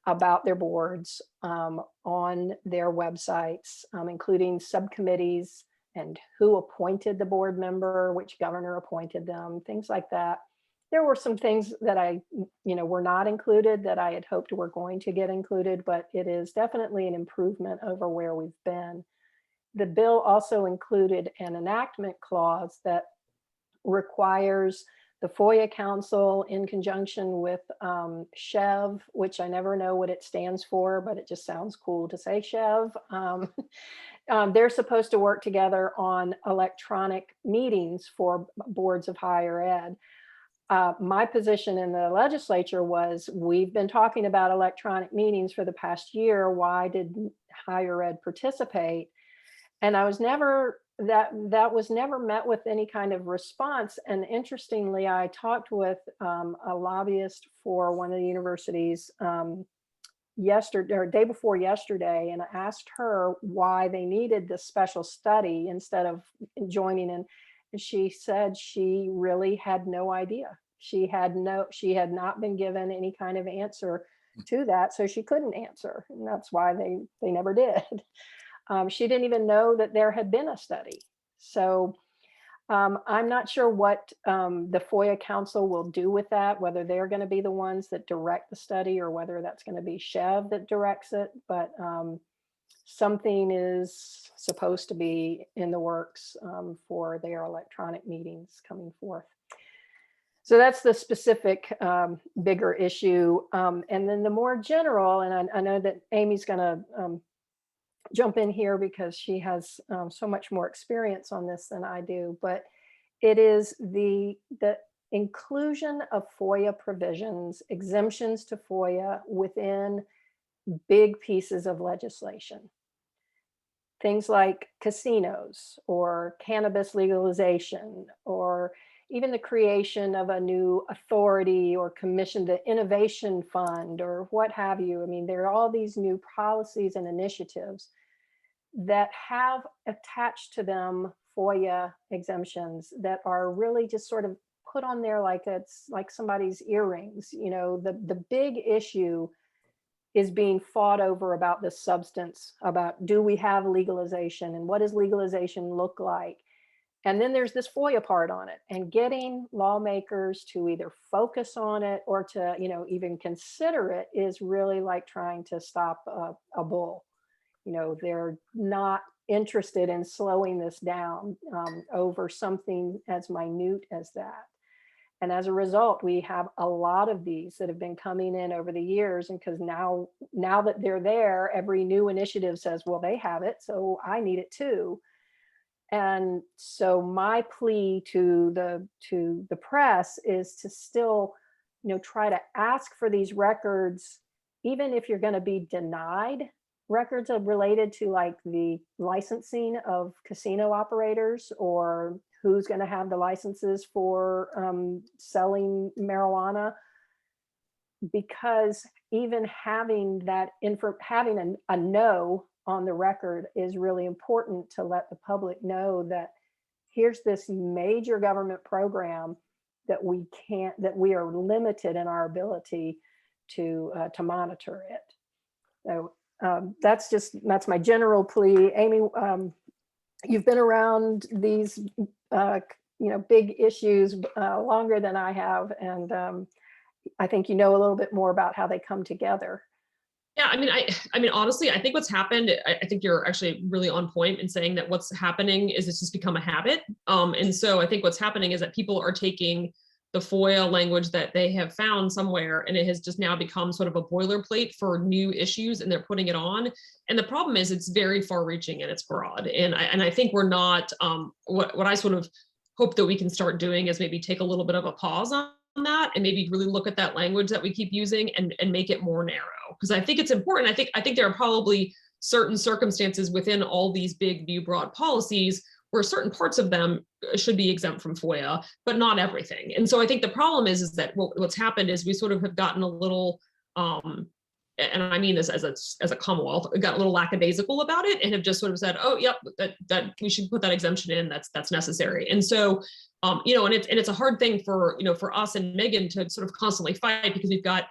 about their boards on their websites, including subcommittees and who appointed the board member, which governor appointed them, things like that. There were some things that were not included that I had hoped were going to get included, but it is definitely an improvement over where we've been. The bill also included an enactment clause that requires the FOIA Council in conjunction with SHEV, which I never know what it stands for, but it just sounds cool to say SHEV. They're supposed to work together on electronic meetings for boards of higher ed. My position in the legislature was, we've been talking about electronic meetings for the past year. Why did higher ed participate? And I was never, that was never met with any kind of response. And interestingly, I talked with a lobbyist for one of the universities yesterday or day before yesterday, and I asked her why they needed this special study instead of joining in. And she said she really had no idea. She had not been given any kind of answer to that, so she couldn't answer, and that's why they never did. She didn't even know that there had been a study. So I'm not sure what the FOIA Council will do with that, whether they're going to be the ones that direct the study or whether that's going to be SHEV that directs it. But something is supposed to be in the works for their electronic meetings coming forth. So that's the specific bigger issue. And then the more general, and I know that Aimee's going to jump in here because she has so much more experience on this than I do, but it is the inclusion of FOIA provisions, exemptions to FOIA within big pieces of legislation. Things like casinos or cannabis legalization, or even the creation of a new authority or commission, the innovation fund or what have you. I mean, there are all these new policies and initiatives that have attached to them FOIA exemptions that are really just sort of put on there like it's like somebody's earrings. You know, the big issue is being fought over about the substance, about do we have legalization and what does legalization look like? And then there's this FOIA part on it, and getting lawmakers to either focus on it or to, even consider it is really like trying to stop a bull. They're not interested in slowing this down over something as minute as that. And as a result, we have a lot of these that have been coming in over the years. And because now that they're there, every new initiative says, well, they have it, so I need it too. And so my plea to the press is to still, try to ask for these records, even if you're going to be denied records are related to like the licensing of casino operators, or who's going to have the licenses for selling marijuana. Because even having that having a no on the record is really important to let the public know that here's this major government program that we are limited in our ability to monitor it. So that's my general plea. Aimee, you've been around these big issues longer than I have, and I think you know a little bit more about how they come together. Yeah, I mean, honestly, I think what's happened, I think you're actually really on point in saying that what's happening is it's just become a habit. And so I think what's happening is that people are taking the FOIA language that they have found somewhere, and it has just now become sort of a boilerplate for new issues, and they're putting it on. And the problem is it's very far reaching and it's broad. And I think we're not, what I sort of hope that we can start doing is maybe take a little bit of a pause on that and maybe really look at that language that we keep using and make it more narrow, because I think it's important. I think there are probably certain circumstances within all these big new broad policies where certain parts of them should be exempt from FOIA, but not everything. And so I think the problem is that what's happened is we sort of have gotten a little, and I mean this as a Commonwealth, got a little lackadaisical about it and have just sort of said, oh, yep, that we should put that exemption in, that's necessary. And so, and it's a hard thing for us and Megan to sort of constantly fight, because we've got,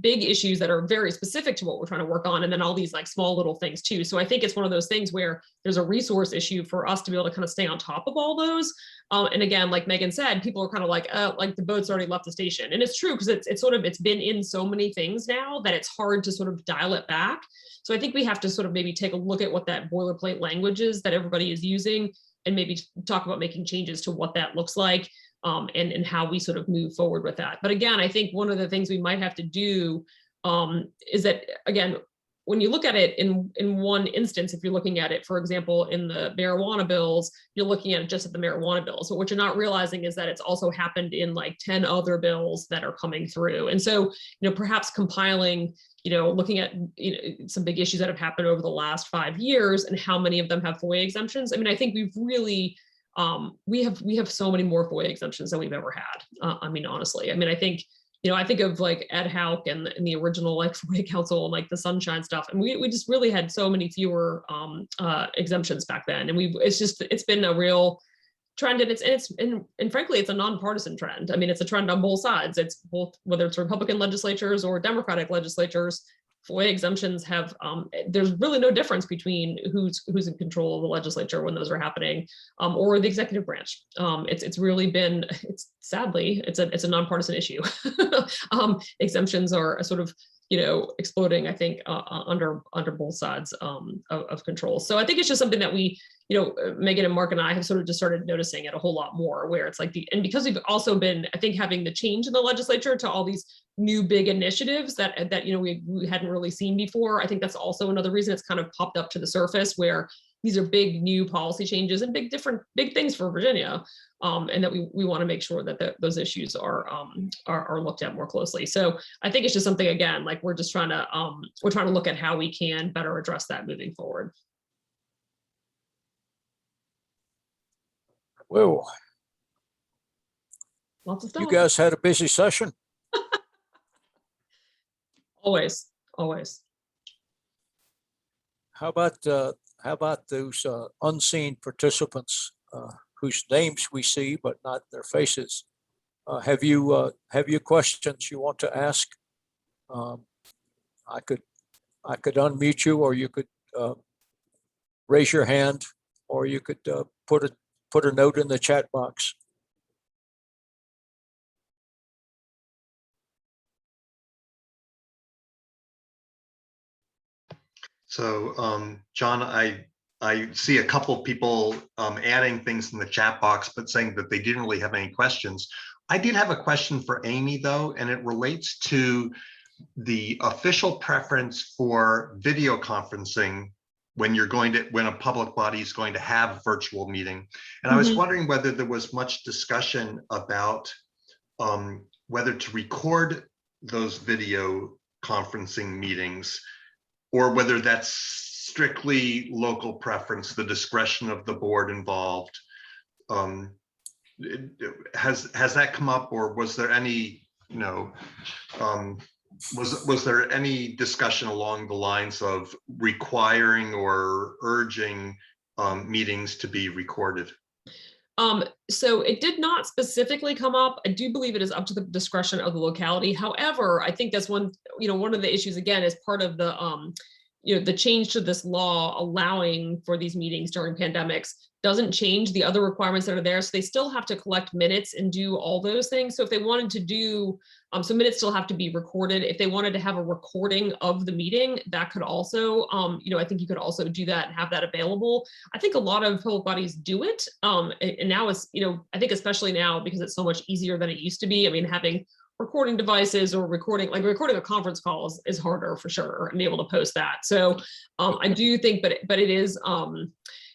big issues that are very specific to what we're trying to work on, and then all these like small little things too. So I think it's one of those things where there's a resource issue for us to be able to kind of stay on top of all those. And again, like Megan said, people are kind of like the boat's already left the station. And it's true, because it's been in so many things now that it's hard to sort of dial it back. So I think we have to sort of maybe take a look at what that boilerplate language is that everybody is using, and maybe talk about making changes to what that looks like. And how we sort of move forward with that. But again, I think one of the things we might have to do is that, again, when you look at it in one instance, if you're looking at it, for example, in the marijuana bills, you're looking at it just at the marijuana bills. But what you're not realizing is that it's also happened in like 10 other bills that are coming through. And so, perhaps compiling, looking at some big issues that have happened over the last 5 years and how many of them have FOIA exemptions. I mean, I think we've really we have so many more FOIA exemptions than we've ever had. Honestly, I think, I think of like Ed Hauk and the original like FOIA Council and like the Sunshine stuff. And we just really had so many fewer exemptions back then. And it's been a real trend, and frankly, it's a nonpartisan trend. I mean, it's a trend on both sides. It's both, whether it's Republican legislatures or Democratic legislatures, FOIA exemptions have, there's really no difference between who's in control of the legislature when those are happening, or the executive branch. It's really been, sadly, it's a nonpartisan issue. Exemptions are sort of, exploding, I think, under both sides of control. So I think it's just something that we, Megan and Mark and I have sort of just started noticing it a whole lot more, where it's like and because we've also been, I think, having the change in the legislature to all these new big initiatives that we hadn't really seen before. I think that's also another reason it's kind of popped up to the surface, where these are big new policy changes and big things for Virginia, and that we want to make sure that those issues are looked at more closely. So I think it's just something, again, like we're trying to look at how we can better address that moving forward. Whoa, Lots of stuff. you guys had a busy session. Always. How about those unseen participants whose names we see but not their faces? Have you questions you want to ask? I could unmute you, or you could raise your hand, or you could put a note in the chat box. So, John, I see a couple of people adding things in the chat box, but saying that they didn't really have any questions. I did have a question for Aimee, though, and it relates to the official preference for video conferencing when a public body is going to have a virtual meeting. And I was wondering whether there was much discussion about whether to record those video conferencing meetings or whether that's strictly local preference, the discretion of the board involved. Has that come up, or was there any, was there any discussion along the lines of requiring or urging meetings to be recorded? So it did not specifically come up. I do believe it is up to the discretion of the locality. However, I think that's one of the issues, again, is part of the, the change to this law allowing for these meetings during pandemics doesn't change the other requirements that are there. So they still have to collect minutes and do all those things. So if they wanted to do, so minutes still have to be recorded. If they wanted to have a recording of the meeting, that could also, I think you could also do that and have that available. I think a lot of public bodies do it. And now it's, I think especially now because it's so much easier than it used to be. I mean, having recording devices or recording a conference call is harder for sure, and be able to post that. So I do think, but it is,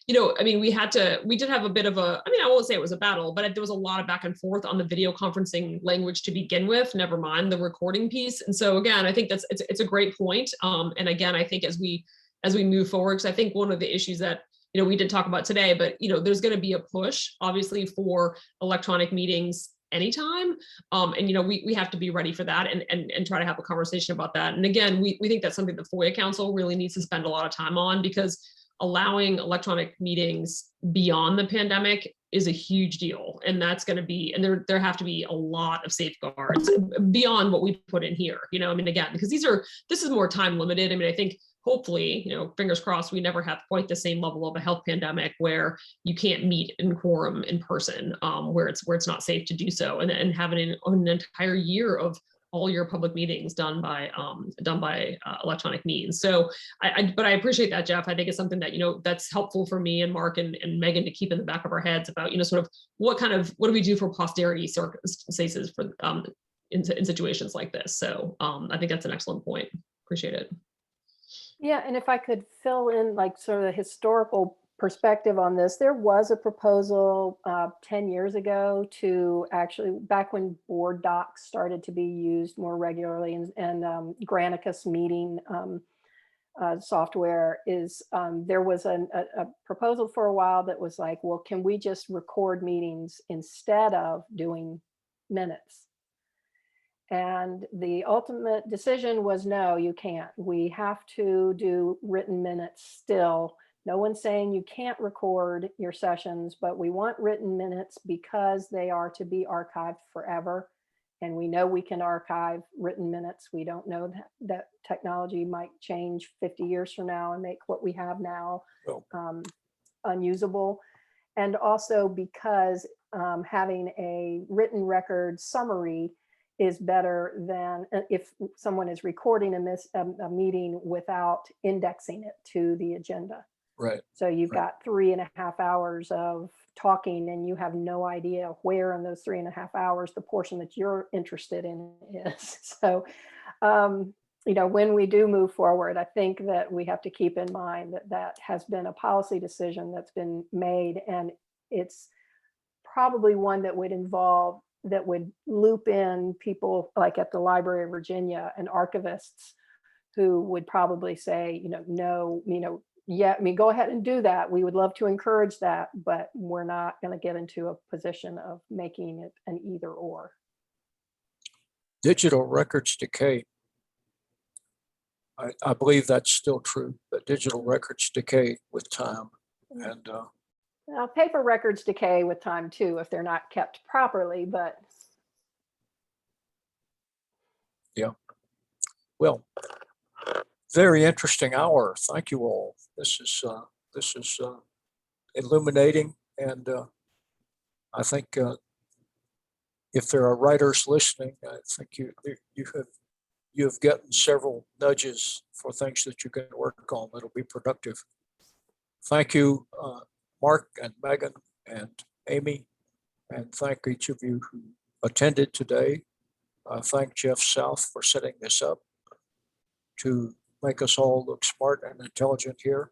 we did have a bit of I won't say it was a battle, but there was a lot of back and forth on the video conferencing language to begin with, never mind the recording piece. And so again, I think it's a great point. And again, I think as we move forward, because I think one of the issues that, we did talk about today, but, there's going to be a push obviously for electronic meetings anytime. And, we have to be ready for that and try to have a conversation about that. And again, we think that's something the FOIA Council really needs to spend a lot of time on, because allowing electronic meetings beyond the pandemic is a huge deal. And that's going to be, and there have to be a lot of safeguards beyond what we put in here, again, because this is more time limited. I think hopefully, fingers crossed, we never have quite the same level of a health pandemic where you can't meet in quorum in person, where it's not safe to do so, and having an entire year of all your public meetings done by electronic means. So but I appreciate that, Jeff. I think it's something that, that's helpful for me and Mark and Megan to keep in the back of our heads about, sort of what do we do for posterity circumstances for in situations like this. So I think that's an excellent point. Appreciate it. Yeah, and if I could fill in like sort of the historical perspective on this, there was a proposal 10 years ago to actually, back when board docs started to be used more regularly, and Granicus meeting software is, there was a proposal for a while that was like, well, can we just record meetings instead of doing minutes? And the ultimate decision was, no, you can't. We have to do written minutes still. No one's saying you can't record your sessions, but we want written minutes because they are to be archived forever. And we know we can archive written minutes. We don't know that technology might change 50 years from now and make what we have now unusable. And also because having a written record summary is better than if someone is recording a meeting without indexing it to the agenda. Right. So you've got 3.5 hours of talking, and you have no idea where in those 3.5 hours the portion that you're interested in is. So, when we do move forward, I think that we have to keep in mind that has been a policy decision that's been made, and it's probably one that would loop in people like at the Library of Virginia and archivists who would probably say, no, yeah, go ahead and do that. We would love to encourage that, but we're not going to get into a position of making it an either or. Digital records decay. I believe that's still true, that digital records decay with time. And now, paper records decay with time too, if they're not kept properly, but. Yeah. Well, very interesting hour. Thank you all. This is illuminating, and I think if there are writers listening, I think you have gotten several nudges for things that you can work on that'll be productive. Thank you, Mark and Megan and Aimee, and thank each of you who attended today. Thank Jeff South for setting this up to make us all look smart and intelligent here.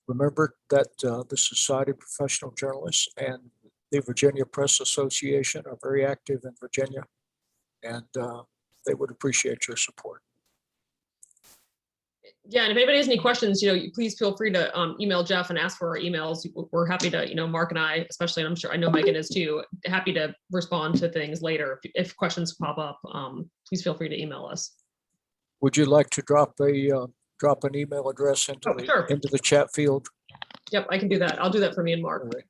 Remember that the Society of Professional Journalists and the Virginia Press Association are very active in Virginia, and they would appreciate your support. Yeah, and if anybody has any questions, please feel free to email Jeff and ask for our emails. We're happy to, Mark and I, especially, and I'm sure I know Megan is too, happy to respond to things later. If questions pop up, please feel free to email us. Would you like to drop an email address into Sure. into the chat field? Yep, I can do that. I'll do that for me and Mark. All right.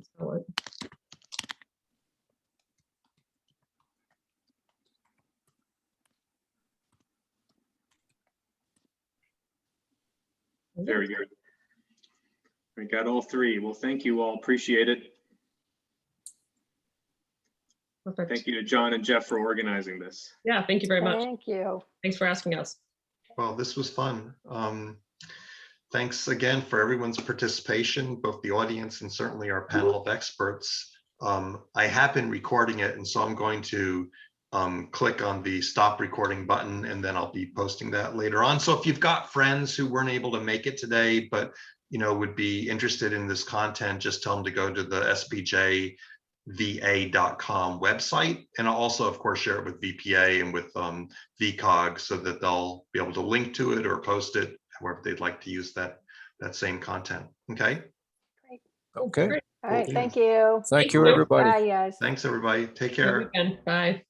Spell it. Very good. We got all three. Well, thank you all. Appreciate it. Perfect. Thank you to John and Jeff for organizing this. Yeah, thank you very much. Thank you. Thanks for asking us. Well, this was fun. Thanks again for everyone's participation, both the audience and certainly our panel of experts. I have been recording it, and so I'm going to click on the stop recording button, and then I'll be posting that later on. So if you've got friends who weren't able to make it today, but would be interested in this content, just tell them to go to the spjva.com website, and I'll also, of course, share it with VPA and with VCOG so that they'll be able to link to it or post it however they'd like to use that same content. Okay. Okay. Great. All right, Cool. thank you. Thank you, you. everybody. Bye, guys. Thanks, everybody. Take Have a care. good weekend. Bye.